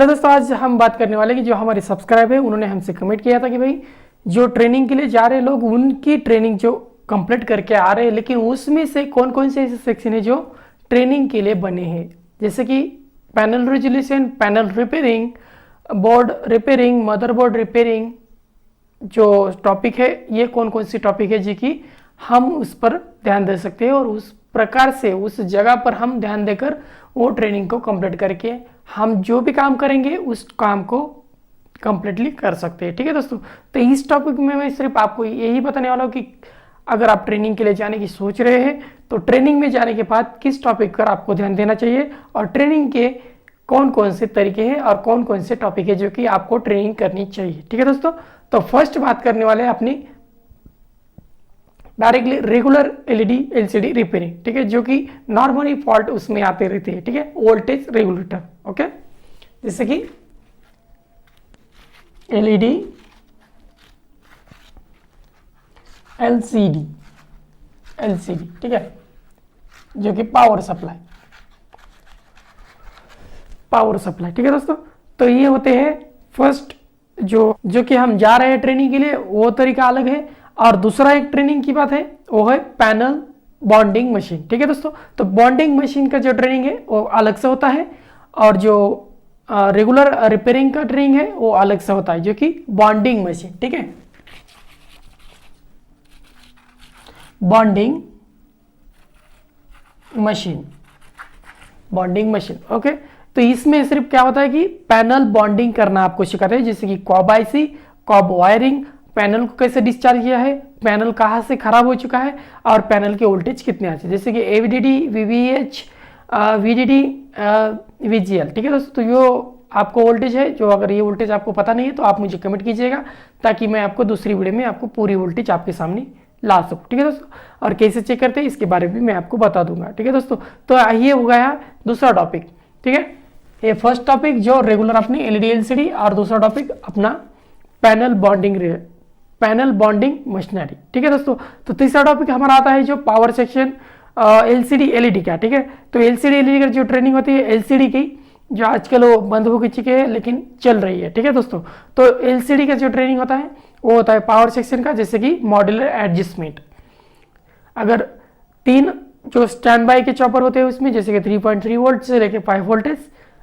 Hello दोस्तों, आज हम बात करने वाले कि जो हमारे सब्सक्राइब है उन्होंने हमसे कमेंट किया था कि भाई जो ट्रेनिंग के लिए जा रहे लोग उनकी ट्रेनिंग जो कंप्लीट करके आ रहे हैं, लेकिन उसमें से कौन कौन से ऐसे सेक्शन है जो ट्रेनिंग के लिए बने हैं, जैसे कि panel resolution, panel repairing, board repairing, motherboard repairing जो टॉपिक है, ये कौन कौन सी टॉपिक है जी कि हम उस पर ध्यान दे सकते हैं और उस प्रकार से उस जगह पर हम ध्यान देकर वो ट्रेनिंग को कंप्लीट करके हम जो भी काम करेंगे उस काम को कंप्लीटली कर सकते हैं। ठीक है दोस्तों, तो इस टॉपिक में मैं सिर्फ आपको यही बताने वाला हूँ कि अगर आप ट्रेनिंग के लिए जाने की सोच रहे हैं तो ट्रेनिंग में जाने के बाद किस टॉपिक पर आपको ध्यान देना चाहिए और ट्रेनिंग के कौन कौन से तरीके हैं और कौन कौन से टॉपिक है जो कि आपको ट्रेनिंग करनी चाहिए। ठीक है दोस्तों, तो फर्स्ट बात करने वाले हैं अपनी directly regular LED LCD repairing. ठीक है, जो कि नॉर्मली फॉल्ट उसमें आते रहते हैं। ठीक है, वोल्टेज रेगुलेटर। ओके, जैसे कि एलईडी एलसीडी एलसीडी ठीक है, जो कि पावर सप्लाई ठीक है दोस्तों। तो ये होते हैं फर्स्ट जो कि हम जा रहे हैं ट्रेनिंग के लिए, वो तरीका अलग है। और दूसरा एक ट्रेनिंग की बात है वो है पैनल बॉन्डिंग मशीन। ठीक है दोस्तों, तो बॉन्डिंग मशीन का जो ट्रेनिंग है वो अलग से होता है और जो रेगुलर रिपेयरिंग का ट्रेनिंग है वो अलग से होता है, जो कि बॉन्डिंग मशीन। ठीक है, बॉन्डिंग मशीन। ओके, तो इसमें सिर्फ क्या होता है कि पैनल बॉन्डिंग करना आपको सिखाते हैं, जैसे कि COB IC, COB wiring, panel को कैसे डिस्चार्ज किया है, पैनल कहाँ से खराब हो चुका है और पैनल के वोल्टेज कितने आते हैं, जैसे कि एवीडीडी, वीवीएच, वीडीडी, वीजीएल। ठीक है दोस्तों, तो जो आपको वोल्टेज है, जो अगर ये वोल्टेज आपको पता नहीं है तो आप मुझे कमेंट कीजिएगा ताकि मैं आपको दूसरी वीडियो में आपको पूरी वोल्टेज आपके सामने ला सकूँ। ठीक है दोस्तों, और कैसे चेक करते हैं इसके बारे में मैं आपको बता दूंगा। ठीक है दोस्तों, तो ये हो गया दूसरा टॉपिक। ठीक है, ये फर्स्ट टॉपिक जो रेगुलर अपनी एलईडी एलसीडी और दूसरा टॉपिक अपना पैनल बॉन्डिंग मशीनरी। ठीक है दोस्तों, तो तीसरा टॉपिक हमारा आता है जो पावर सेक्शन एलसीडी एलईडी का। ठीक है, तो एलसीडी एलईडी का जो ट्रेनिंग होती है एलसीडी की, जो आजकल वो बंद हो चुके हैं लेकिन चल रही है। ठीक है दोस्तों, तो एलसीडी का जो ट्रेनिंग होता है वो होता है पावर सेक्शन का, जैसे कि मॉड्यूलर एडजस्टमेंट। अगर 3 जो स्टैंड बाय के चॉपर होते हैं उसमें, जैसे कि 3.3 वोल्ट से लेकर 5 वोल्टेज,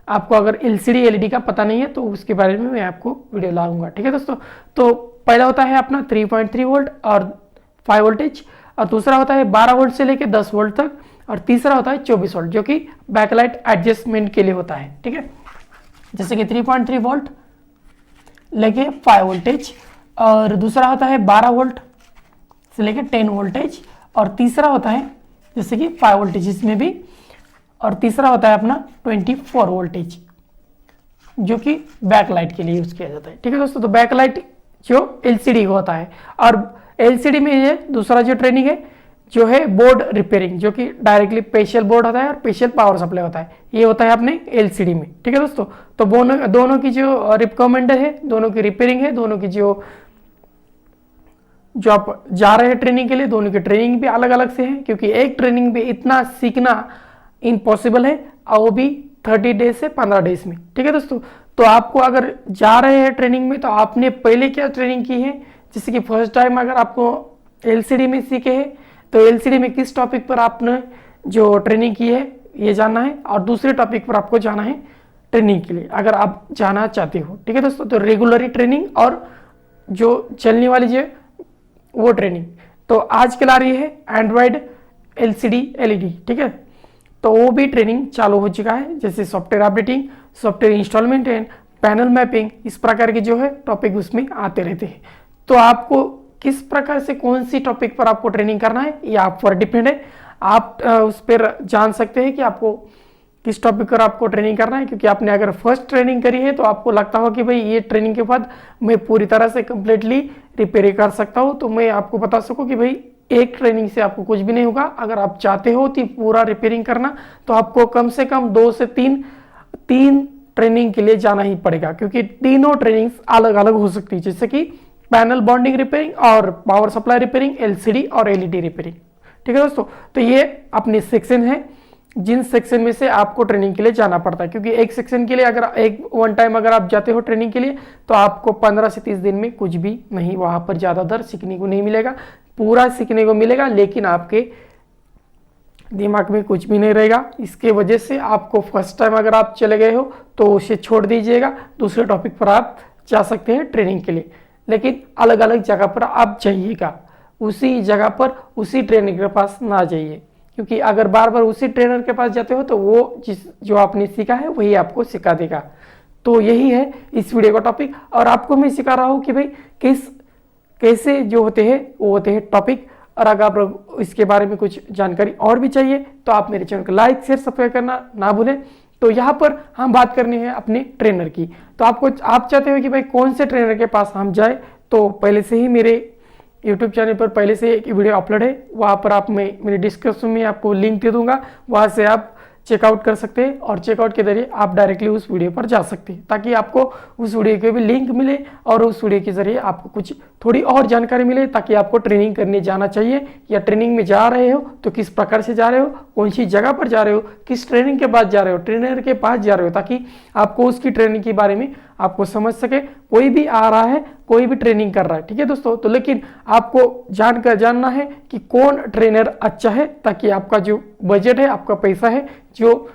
आपको अगर एलसीडी एलईडी का पता नहीं है तो उसके बारे में मैं आपको वीडियो लाऊंगा। ठीक है दोस्तों, तो पहला होता है अपना 3.3 वोल्ट और 5 वोल्टेज, और दूसरा होता है 12 वोल्ट से लेकर 10 वोल्ट तक, और तीसरा होता है 24 वोल्ट जो कि बैकलाइट एडजस्टमेंट के लिए होता है। ठीक है, जैसे कि 3.3 वोल्ट लेके 5 वोल्टेज, और दूसरा होता है 12 वोल्ट से लेकर 10 वोल्टेज, और तीसरा होता है जैसे कि 5 वोल्टेज इसमें भी, और तीसरा होता है अपना 24 वोल्टेज जो कि बैकलाइट के लिए यूज किया जाता है। ठीक है दोस्तों, तो बैकलाइट जो एलसीडी होता है, और एलसीडी में ये दूसरा जो ट्रेनिंग है जो है बोर्ड रिपेयरिंग, जो कि डायरेक्टली स्पेशल बोर्ड होता है और स्पेशल पावर सप्लाई होता है, ये होता है अपने एलसीडी में। ठीक है दोस्तों, तो दोनों की जो रिकमेंड है, दोनों की रिपेयरिंग है, दोनों की जो आप जा रहे हैं ट्रेनिंग के लिए, दोनों की ट्रेनिंग भी अलग अलग से है, क्योंकि एक ट्रेनिंग में इतना सीखना इम्पॉसिबल है और वो भी 30 डेज से 15 डेज में। ठीक है दोस्तों, तो आपको अगर जा रहे हैं ट्रेनिंग में तो आपने पहले क्या ट्रेनिंग की है, जैसे कि फर्स्ट टाइम अगर आपको एलसीडी में सीखे हैं तो एलसीडी में किस टॉपिक पर आपने जो ट्रेनिंग की है ये जानना है, और दूसरे टॉपिक पर आपको जाना है ट्रेनिंग के लिए अगर आप जाना चाहते हो। ठीक है दोस्तों, तो रेगुलरी ट्रेनिंग और जो चलने वाली जो वो ट्रेनिंग, तो आजकल आ रही है एंड्रॉयड एलसीडी एलईडी। ठीक है, तो वो भी ट्रेनिंग चालू हो चुका है, जैसे software updating, software installment and panel mapping, इस प्रकार के जो है टॉपिक उसमें आते रहते हैं। तो आपको किस प्रकार से कौन सी टॉपिक पर आपको ट्रेनिंग करना है ये आप पर डिपेंड है। आप उस पर जान सकते हैं कि आपको किस टॉपिक पर आपको ट्रेनिंग करना है, क्योंकि आपने अगर फर्स्ट ट्रेनिंग करी है तो आपको लगता हो कि भाई ये ट्रेनिंग के बाद मैं पूरी तरह से कंप्लीटली रिपेयर कर सकता हूँ, तो मैं आपको बता सकूँ कि भाई एक ट्रेनिंग से आपको कुछ भी नहीं होगा। अगर आप चाहते हो कि पूरा रिपेयरिंग करना तो आपको कम से कम 2 से 3 ट्रेनिंग के लिए जाना ही पड़ेगा, क्योंकि तीनों ट्रेनिंग्स अलग अलग हो सकती है, जैसे कि पैनल बॉन्डिंग रिपेयरिंग और पावर सप्लाई रिपेयरिंग, एलसीडी और एलईडी रिपेयरिंग। ठीक है दोस्तों, तो ये अपने सेक्शन है जिन सेक्शन में से आपको ट्रेनिंग के लिए जाना पड़ता है, क्योंकि एक सेक्शन के लिए अगर एक वन टाइम अगर आप जाते हो ट्रेनिंग के लिए तो आपको 15 से 30 दिन में कुछ भी नहीं वहाँ पर ज़्यादातर सीखने को नहीं मिलेगा, पूरा सीखने को मिलेगा लेकिन आपके दिमाग में कुछ भी नहीं रहेगा। इसके वजह से आपको फर्स्ट टाइम अगर आप चले गए हो तो उसे छोड़ दीजिएगा, दूसरे टॉपिक पर आप जा सकते हैं ट्रेनिंग के लिए, लेकिन अलग अलग जगह पर आप जाइएगा, उसी जगह पर उसी ट्रेनर के पास ना जाइए, क्योंकि अगर बार बार उसी ट्रेनर के पास जाते हो तो वो जो आपने सीखा है वही आपको सिखा देगा। तो यही है इस वीडियो का टॉपिक, और आपको मैं सिखा रहा हूँ कि भाई कैसे जो होते हैं वो होते हैं टॉपिक। और अगर आप इसके बारे में कुछ जानकारी और भी चाहिए तो आप मेरे चैनल को लाइक शेयर सब्सक्राइब करना ना भूलें। तो यहाँ पर हम बात करनी है अपने ट्रेनर की। तो आप चाहते हो कि भाई कौन से ट्रेनर के पास हम जाए, तो पहले से ही मेरे यूट्यूब चैनल पर पहले से एक वीडियो अपलोड है, वहाँ पर आप मेरे डिस्क्रिप्शन में आपको लिंक दे दूंगा, वहाँ से आप चेकआउट कर सकते हैं और चेकआउट के जरिए आप डायरेक्टली उस वीडियो पर जा सकते हैं, ताकि आपको उस वीडियो के भी लिंक मिले और उस वीडियो के जरिए आपको कुछ थोड़ी और जानकारी मिले, ताकि आपको ट्रेनिंग करने जाना चाहिए या ट्रेनिंग में जा रहे हो तो किस प्रकार से जा रहे हो, कौन सी जगह पर जा रहे हो, किस ट्रेनिंग के बाद जा रहे हो, ट्रेनर के पास जा रहे हो, ताकि आपको उसकी ट्रेनिंग के बारे में आपको समझ सके। कोई भी आ रहा है, कोई भी ट्रेनिंग कर रहा है, ठीक है दोस्तों, तो लेकिन आपको जानना है कि कौन ट्रेनर अच्छा है, ताकि आपका जो बजट है, आपका पैसा है, जो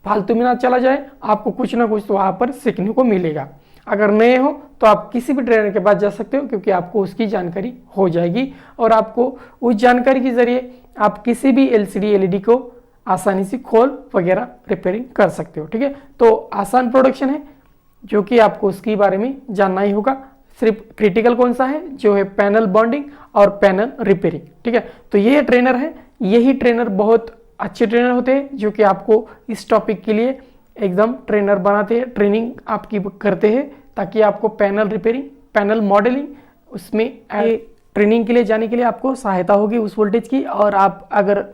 फालतू में ना चला जाए, आपको कुछ ना कुछ तो वहाँ पर सीखने को मिलेगा। अगर नए हो तो आप किसी भी ट्रेनर के पास जा सकते हो, क्योंकि आपको उसकी जानकारी हो जाएगी और आपको उस जानकारी के जरिए आप किसी भी LCD LED को आसानी से खोल वगैरह रिपेयरिंग कर सकते हो, ठीक है। तो आसान प्रोडक्शन है जो कि आपको उसके बारे में जानना ही होगा। सिर्फ क्रिटिकल कौन सा है, जो है पैनल बॉन्डिंग और पैनल रिपेयरिंग, ठीक है। तो ये ट्रेनर है, यही ट्रेनर बहुत अच्छे ट्रेनर होते हैं जो कि आपको इस टॉपिक के लिए एकदम ट्रेनर बनाते हैं, ट्रेनिंग आपकी करते हैं, ताकि आपको पैनल रिपेयरिंग, पैनल मॉडलिंग उसमें ट्रेनिंग के लिए जाने के लिए आपको सहायता होगी उस वोल्टेज की। और आप अगर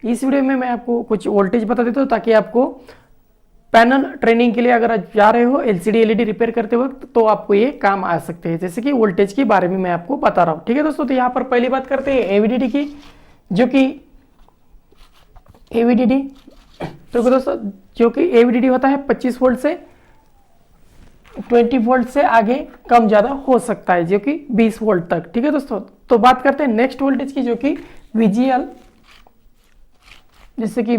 इस वीडियो में मैं आपको कुछ वोल्टेज बता देता हूँ, ताकि आपको पैनल ट्रेनिंग के लिए अगर आप जा रहे हो LCD LED रिपेयर करते वक्त तो आपको ये काम आ सकते हैं, जैसे कि वोल्टेज के बारे में मैं आपको बता रहा हूँ, ठीक है दोस्तों। तो यहाँ पर पहली बात करते हैं AVDD की, जो कि AVDD तो दोस्तों जो कि AVDD होता है 25 वोल्ट से 20 वोल्ट से आगे कम ज़्यादा हो सकता है, जो कि 20 वोल्ट तक, ठीक है दोस्तों। तो बात करते हैं नेक्स्ट वोल्टेज की, जो कि VGL, जैसे कि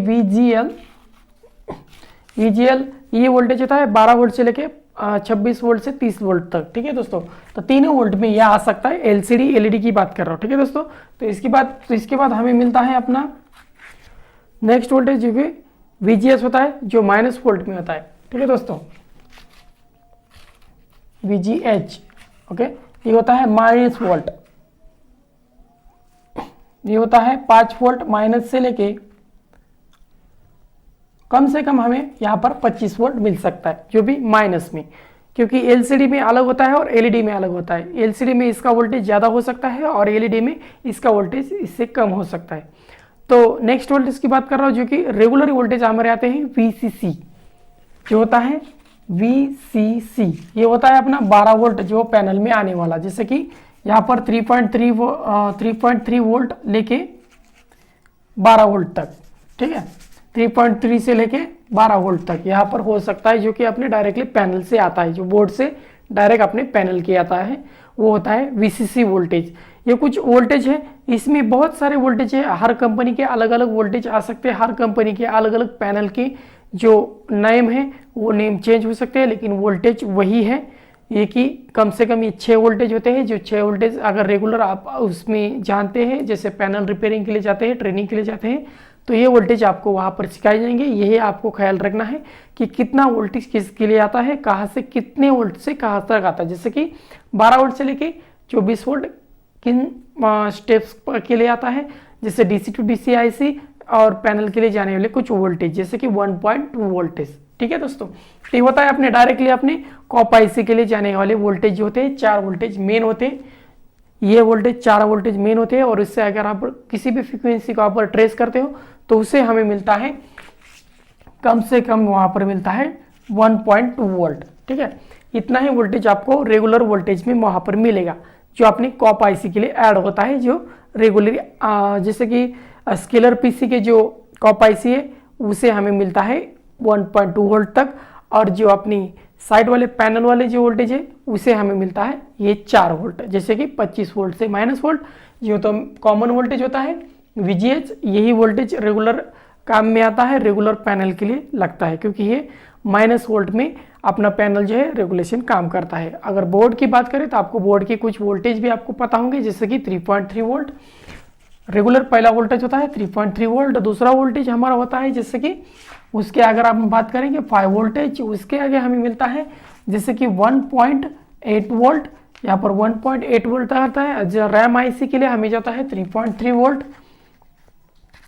VGL ये वोल्टेज होता है 12 वोल्ट से लेके 26 वोल्ट से 30 वोल्ट तक, ठीक है दोस्तों। तो तीनों वोल्ट में यह आ सकता है, LCD LED की बात कर रहा हूँ, ठीक है दोस्तों। तो इसके बाद हमें मिलता है अपना नेक्स्ट वोल्टेज, जो कि VGS होता है, जो माइनस वोल्ट में होता है, ठीक है दोस्तों। VGH, ओके, ये होता है माइनस वोल्ट, ये होता है 5 वोल्ट माइनस से लेके कम से कम हमें यहाँ पर 25 वोल्ट मिल सकता है, जो भी माइनस में, क्योंकि LCD में अलग होता है और LED में अलग होता है। LCD में इसका वोल्टेज ज़्यादा हो सकता है और LED में इसका वोल्टेज इससे कम हो सकता है। तो नेक्स्ट वोल्टेज की बात कर रहा हूँ, जो कि रेगुलर वोल्टेज हमारे आते हैं VCC, जो होता है VCC, ये होता है अपना 12 वोल्ट जो पैनल में आने वाला, जैसे कि यहाँ पर 3.3 वोल्ट लेके 12 वोल्ट तक, ठीक है, 3.3 से लेके 12 वोल्ट तक यहाँ पर हो सकता है, जो कि अपने डायरेक्टली पैनल से आता है, जो बोर्ड से डायरेक्ट अपने पैनल के आता है, वो होता है VCC वोल्टेज। ये कुछ वोल्टेज है, इसमें बहुत सारे वोल्टेज है, हर कंपनी के अलग अलग वोल्टेज आ सकते हैं, हर कंपनी के अलग अलग पैनल के जो नेम है वो नेम चेंज हो सकते हैं, लेकिन वोल्टेज वही है। ये कि कम से कम ये 6 वोल्टेज होते हैं, जो 6 वोल्टेज अगर रेगुलर आप उसमें जानते हैं, जैसे पैनल रिपेयरिंग के लिए जाते हैं, ट्रेनिंग के लिए जाते हैं, तो ये वोल्टेज आपको वहाँ पर सिखाए जाएंगे। यही आपको ख्याल रखना है कि कितना वोल्टेज किसके लिए आता है, कहाँ से कितने वोल्ट से कहाँ तक आता है, जैसे कि 12 वोल्ट से लेके 24 वोल्ट किन स्टेप्स के लिए आता है, जैसे DC to DC IC, और पैनल के लिए जाने वाले कुछ वोल्टेज जैसे कि 1.2 वोल्टेज, ठीक है दोस्तों। तो ये होता है अपने डायरेक्टली अपने कॉप IC के लिए जाने वाले वोल्टेज जो होते हैं, 4 वोल्टेज मेन होते हैं, ये वोल्टेज 4 वोल्टेज मेन होते हैं, और इससे अगर आप किसी भी फ्रीक्वेंसी को आप ट्रेस करते हो तो उससे हमें मिलता है कम से कम वहाँ पर मिलता है 1.2 वोल्ट, ठीक है। इतना ही वोल्टेज आपको रेगुलर वोल्टेज में वहाँ पर मिलेगा, जो अपने कॉप IC के लिए ऐड होता है, जो रेगुलर जैसे कि स्केलर पीसी के जो कॉप आईसी है उसे हमें मिलता है 1.2 वोल्ट तक, और जो अपनी साइड वाले पैनल वाले जो वोल्टेज है उसे हमें मिलता है ये 4 वोल्ट, जैसे कि 25 वोल्ट से माइनस वोल्ट जो तो कॉमन वोल्टेज होता है VGH, यही वोल्टेज रेगुलर काम में आता है, रेगुलर पैनल के लिए लगता है, क्योंकि ये माइनस वोल्ट में अपना पैनल जो है रेगुलेशन काम करता है। अगर बोर्ड की बात करें तो आपको बोर्ड के कुछ वोल्टेज भी आपको पता होंगे, जैसे कि 3.3 वोल्ट रेगुलर पहला वोल्टेज होता है 3.3 वोल्ट, दूसरा वोल्टेज हमारा होता है जैसे कि उसके अगर आप बात करेंगे 5 वोल्टेज, उसके आगे हमें मिलता है जैसे कि 1.8 वोल्ट, यहाँ पर 1.8 वोल्ट आता है। जो रैम आईसी के लिए हमें जाता है 3.3 वोल्ट,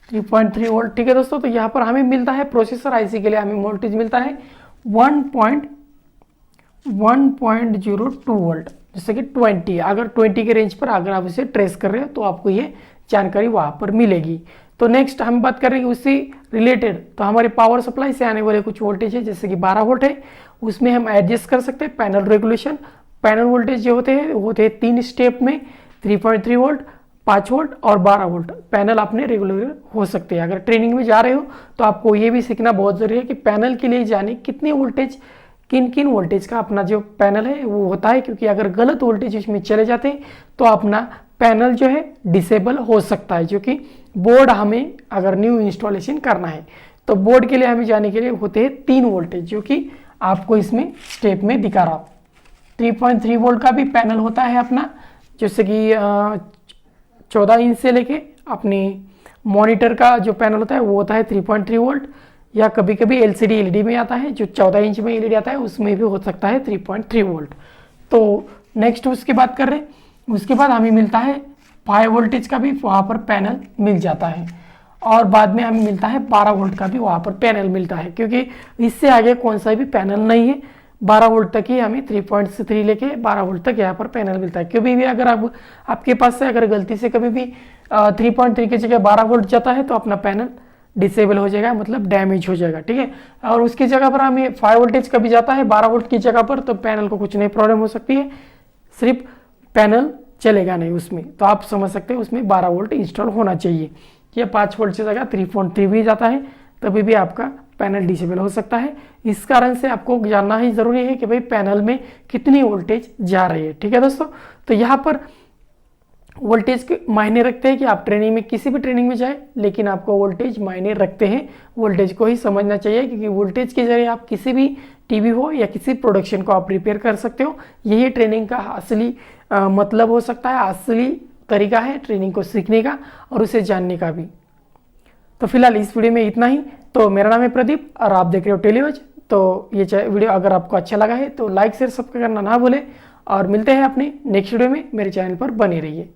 3.3 वोल्ट, ठीक है दोस्तों। तो यहाँ पर हमें मिलता है प्रोसेसर आईसी के लिए हमें वोल्टेज मिलता है 1.02 वोल्ट, जैसे कि 20, अगर 20 के रेंज पर अगर आप इसे ट्रेस कर रहे हो तो आपको ये जानकारी वहाँ पर मिलेगी। तो नेक्स्ट हम बात करेंगे उससे रिलेटेड, तो हमारे पावर सप्लाई से आने वाले कुछ वोल्टेज है जैसे कि 12 वोल्ट है, उसमें हम एडजस्ट कर सकते हैं पैनल रेगुलेशन। पैनल वोल्टेज जो होते हैं 3 स्टेप में 3.3 वोल्ट, 5 वोल्ट और 12 वोल्ट पैनल अपने रेगुलर हो सकते हैं। अगर ट्रेनिंग में जा रहे हो तो आपको ये भी सीखना बहुत जरूरी है कि पैनल के लिए जाने कितने वोल्टेज, किन किन वोल्टेज का अपना जो पैनल है वो होता है, क्योंकि अगर गलत वोल्टेज इसमें चले जाते हैं तो अपना पैनल जो है डिसेबल हो सकता है। जो कि बोर्ड हमें अगर न्यू इंस्टॉलेशन करना है तो बोर्ड के लिए हमें जाने के लिए होते हैं 3 वोल्टेज, जो कि आपको इसमें स्टेप में दिखा रहा हूँ। 3.3 वोल्ट का भी पैनल होता है अपना, जैसे कि 14 इंच से लेके अपनी मॉनिटर का जो पैनल होता है वो होता है 3.3 वोल्ट, या कभी कभी LCD LED में आता है जो 14 इंच में LED आता है उसमें भी हो सकता है 3.3 वोल्ट। तो नेक्स्ट उसकी बात कर रहे हैं, उसके बाद हमें मिलता है 5 वोल्टेज का भी वहाँ पर पैनल मिल जाता है, और बाद में हमें मिलता है 12 वोल्ट का भी वहाँ पर पैनल मिलता है, क्योंकि इससे आगे कौन सा भी पैनल नहीं है। 12 वोल्ट तक ही हमें 3.3 लेके 12 वोल्ट तक यहाँ पर पैनल मिलता है। कभी भी अगर आपके पास से अगर गलती से कभी भी 3.3 की जगह 12 वोल्ट जाता है तो अपना पैनल डिसेबल हो जाएगा, मतलब डैमेज हो जाएगा, ठीक है। और उसकी जगह पर हमें 5 वोल्टेज का भी जाता है 12 वोल्ट की जगह पर, तो पैनल को कुछ नहीं प्रॉब्लम हो सकती है, सिर्फ पैनल चलेगा नहीं उसमें। तो आप समझ सकते हैं उसमें 12 वोल्ट इंस्टॉल होना चाहिए। या 5 वोल्ट की जगह 3.3 भी जाता है तभी भी आपका पैनल डिसेबल हो सकता है। इस कारण से आपको जानना ही जरूरी है कि भाई पैनल में कितनी वोल्टेज जा रही है, ठीक है दोस्तों। तो यहाँ पर वोल्टेज के मायने रखते हैं कि आप ट्रेनिंग में किसी भी ट्रेनिंग में जाए, लेकिन आपको वोल्टेज मायने रखते हैं, वोल्टेज को ही समझना चाहिए, क्योंकि वोल्टेज के जरिए आप किसी भी टीवी हो या किसी प्रोडक्शन को आप रिपेयर कर सकते हो। यही ट्रेनिंग का असली मतलब हो सकता है, असली तरीका है ट्रेनिंग को सीखने का और उसे जानने का भी। तो फिलहाल इस वीडियो में इतना ही। तो मेरा नाम है प्रदीप और आप देख रहे हो टेलीवॉच। तो ये वीडियो अगर आपको अच्छा लगा है तो लाइक शेयर सब्सक्राइब करना ना भूलें, और मिलते हैं अपने नेक्स्ट वीडियो में। मेरे चैनल पर बने रहिए।